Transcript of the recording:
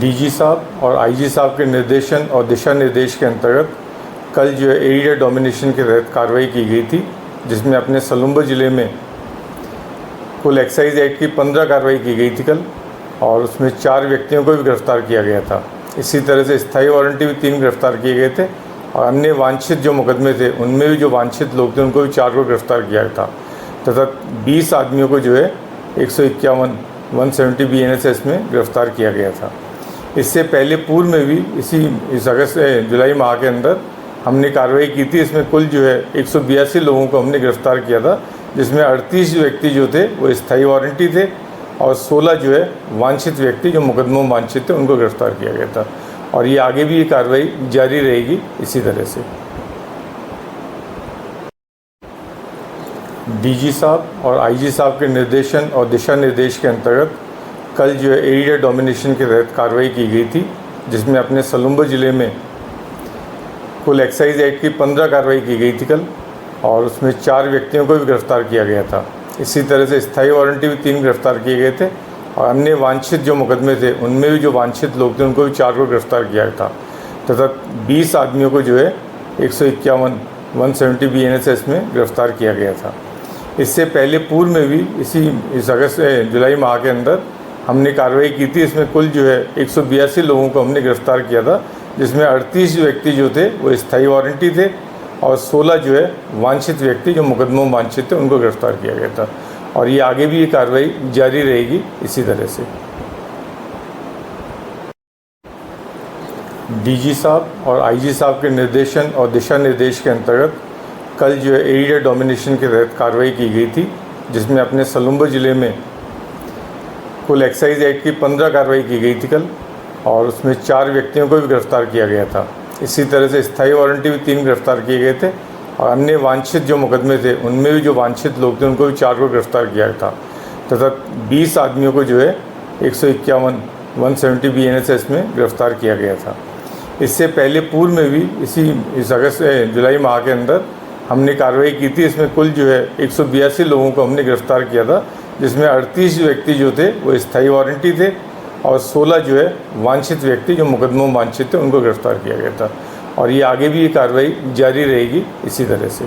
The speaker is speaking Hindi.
डीजी साहब और आईजी साहब के निर्देशन और दिशा निर्देश के अंतर्गत कल जो है एरिया डोमिनेशन के तहत कार्रवाई की गई थी, जिसमें अपने सलूम्बर ज़िले में कुल एक्साइज एक्ट की 15 कार्रवाई की गई थी कल, और उसमें 4 व्यक्तियों को भी गिरफ़्तार किया गया था। इसी तरह से स्थायी वारंटी भी 3 गिरफ़्तार किए गए थे, और अन्य वांछित जो मुकदमे थे उनमें भी जो वांछित लोग थे उनको भी 4 को गिरफ़्तार किया था, तथा 20 आदमियों को जो है 151 170 BNSS में गिरफ़्तार किया गया था। इससे पहले पूर्व में भी इस अगस्त जुलाई माह के अंदर हमने कार्रवाई की थी। इसमें कुल जो है 182 लोगों को हमने गिरफ़्तार किया था, जिसमें 38 व्यक्ति जो थे वो स्थायी वारंटी थे, और 16 जो है वांछित व्यक्ति जो मुकदमों में वांछित थे उनको गिरफ़्तार किया गया था। और ये आगे भी ये कार्रवाई जारी रहेगी इसी तरह से। डीजी साहब और आईजी साहब के निर्देशन और दिशा निर्देश के अंतर्गत कल जो है एरिया डोमिनेशन के तहत कार्रवाई की गई थी, जिसमें अपने सलूम्बर ज़िले में कुल एक्साइज एक्ट की 15 कार्रवाई की गई थी कल, और उसमें 4 व्यक्तियों को भी गिरफ़्तार किया गया था। इसी तरह से स्थायी वारंटी भी 3 गिरफ़्तार किए गए थे, और अन्य वांछित जो मुकदमे थे उनमें भी जो वांछित लोग थे उनको भी 4 को गिरफ़्तार किया था, तथा 20 आदमियों को जो है 151 170 BNSS में गिरफ़्तार किया गया था। इससे पहले पूर्व में भी इस अगस्त जुलाई माह के अंदर हमने कार्रवाई की थी। इसमें कुल जो है 182 लोगों को हमने गिरफ़्तार किया था, जिसमें 38 व्यक्ति जो थे वो स्थायी वारंटी थे, और 16 जो है वांछित व्यक्ति जो मुकदमों में वांछित थे उनको गिरफ़्तार किया गया था। और ये आगे भी ये कार्रवाई जारी रहेगी इसी तरह से। डीजी साहब और आईजी साहब के निर्देशन और दिशा निर्देश के अंतर्गत कल जो है एरिया डोमिनेशन के तहत कार्रवाई की गई थी, जिसमें अपने सलूम्बर ज़िले में कुल एक्साइज एक्ट की 15 कार्रवाई की गई थी कल, और उसमें 4 व्यक्तियों को भी गिरफ़्तार किया गया था। इसी तरह से स्थायी वारंटी भी 3 गिरफ़्तार किए गए थे, और अन्य वांछित जो मुकदमे थे उनमें भी जो वांछित लोग थे उनको भी 4 को गिरफ़्तार किया था, तथा 20 आदमियों को जो है 151 170 BNSS में गिरफ़्तार किया गया था। इससे पहले पूर्व में भी इस अगस्त जुलाई माह के अंदर हमने कार्रवाई की थी। इसमें कुल जो है 182 लोगों को हमने गिरफ़्तार किया था, जिसमें 38 व्यक्ति जो थे वो स्थायी वारंटी थे, और 16 जो है वांछित व्यक्ति जो मुकदमों में वांछित थे उनको गिरफ़्तार किया गया था। और ये आगे भी ये कार्रवाई जारी रहेगी इसी तरह से।